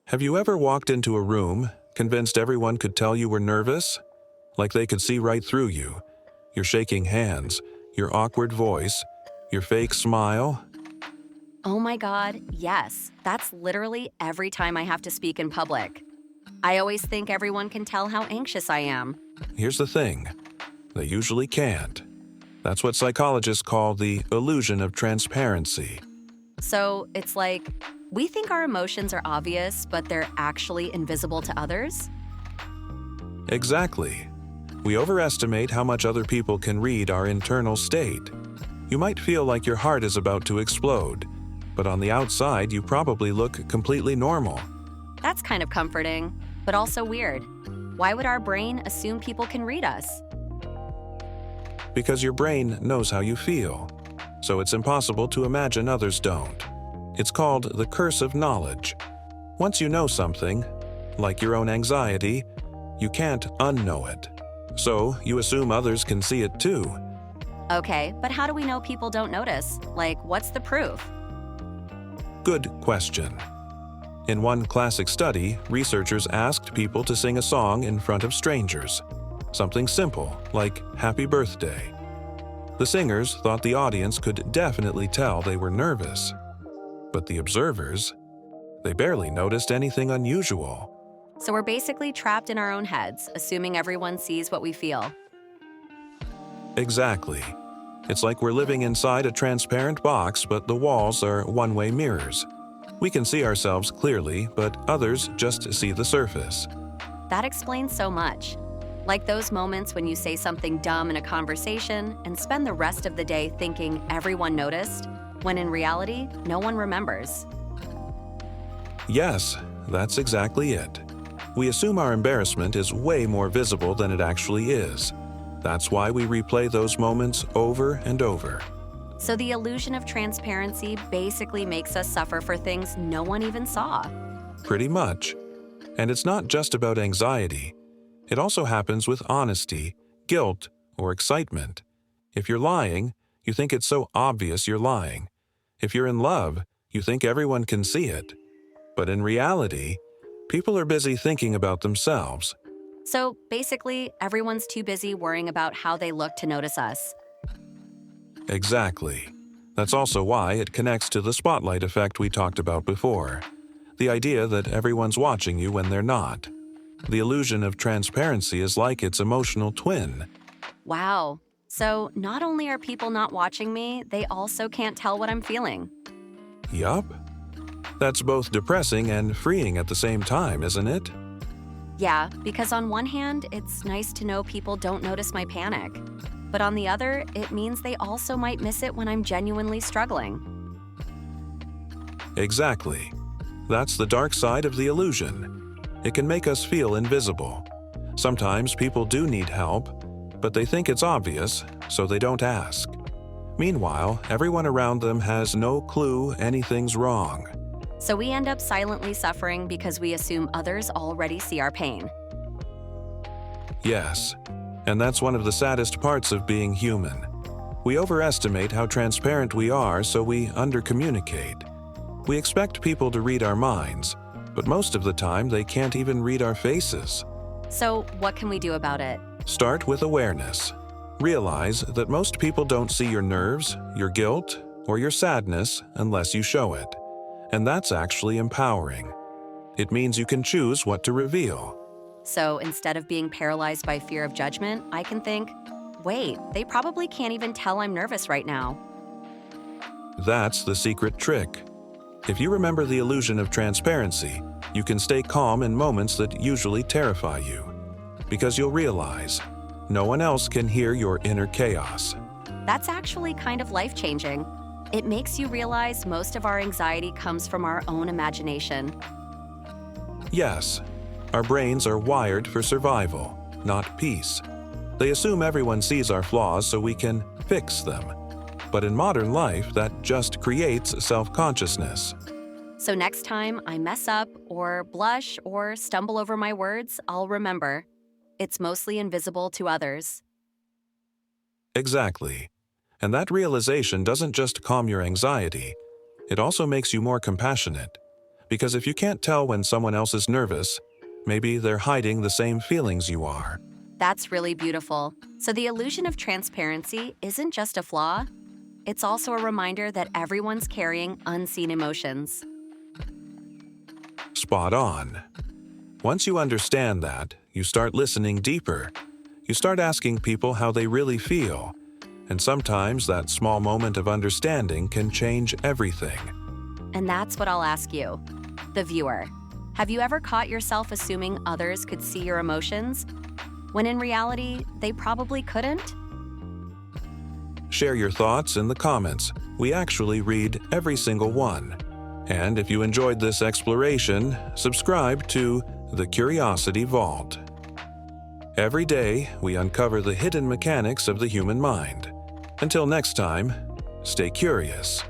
Have you ever walked into a room, convinced everyone could tell you were nervous? Like they could see right through you. Your shaking hands, your awkward voice, your fake smile. Oh my God, yes. That's literally every time I have to speak in public. I always think everyone can tell how anxious I am. Here's the thing, they usually can't. That's what psychologists call the illusion of transparency. So it's like, we think our emotions are obvious, but they're actually invisible to others? Exactly. We overestimate how much other people can read our internal state. You might feel like your heart is about to explode, but on the outside you probably look completely normal. That's kind of comforting, but also weird. Why would our brain assume people can read us? Because your brain knows how you feel, so it's impossible to imagine others don't. It's called the curse of knowledge. Once you know something, like your own anxiety, you can't unknow it. So you assume others can see it too. Okay, but how do we know people don't notice? Like, what's the proof? Good question. In one classic study, researchers asked people to sing a song in front of strangers. Something simple, like Happy Birthday. The singers thought the audience could definitely tell they were nervous. But the observers, they barely noticed anything unusual. So we're basically trapped in our own heads, assuming everyone sees what we feel. Exactly. It's like we're living inside a transparent box, but the walls are one-way mirrors. We can see ourselves clearly, but others just see the surface. That explains so much. Like those moments when you say something dumb in a conversation and spend the rest of the day thinking everyone noticed, when in reality, no one remembers. Yes, that's exactly it. We assume our embarrassment is way more visible than it actually is. That's why we replay those moments over and over. So the illusion of transparency basically makes us suffer for things no one even saw. Pretty much. And it's not just about anxiety. It also happens with honesty, guilt, or excitement. If you're lying, you think it's so obvious you're lying. If you're in love, you think everyone can see it. But in reality, people are busy thinking about themselves. So basically, everyone's too busy worrying about how they look to notice us. Exactly. That's also why it connects to the spotlight effect we talked about before. The idea that everyone's watching you when they're not. The illusion of transparency is like its emotional twin. Wow. So not only are people not watching me, they also can't tell what I'm feeling. Yup. That's both depressing and freeing at the same time, isn't it? Yeah, because on one hand, it's nice to know people don't notice my panic. But on the other, it means they also might miss it when I'm genuinely struggling. Exactly. That's the dark side of the illusion. It can make us feel invisible. Sometimes people do need help, but they think it's obvious, so they don't ask. Meanwhile, everyone around them has no clue anything's wrong. So we end up silently suffering because we assume others already see our pain. Yes, and that's one of the saddest parts of being human. We overestimate how transparent we are, so we undercommunicate. We expect people to read our minds, but most of the time they can't even read our faces. So what can we do about it? Start with awareness. Realize that most people don't see your nerves, your guilt, or your sadness unless you show it. And that's actually empowering. It means you can choose what to reveal. So instead of being paralyzed by fear of judgment, I can think, wait, they probably can't even tell I'm nervous right now. That's the secret trick. If you remember the illusion of transparency, you can stay calm in moments that usually terrify you. Because you'll realize, no one else can hear your inner chaos. That's actually kind of life-changing. It makes you realize most of our anxiety comes from our own imagination. Yes, our brains are wired for survival, not peace. They assume everyone sees our flaws so we can fix them. But in modern life, that just creates self-consciousness. So next time I mess up or blush or stumble over my words, I'll remember. It's mostly invisible to others. Exactly. And that realization doesn't just calm your anxiety, it also makes you more compassionate. Because if you can't tell when someone else is nervous, maybe they're hiding the same feelings you are. That's really beautiful. So the illusion of transparency isn't just a flaw, it's also a reminder that everyone's carrying unseen emotions. Spot on. Once you understand that, you start listening deeper. You start asking people how they really feel. And sometimes that small moment of understanding can change everything. And that's what I'll ask you, the viewer. Have you ever caught yourself assuming others could see your emotions, when in reality, they probably couldn't? Share your thoughts in the comments. We actually read every single one. And if you enjoyed this exploration, subscribe to The Curiosity Vault. Every day, we uncover the hidden mechanics of the human mind. Until next time, stay curious.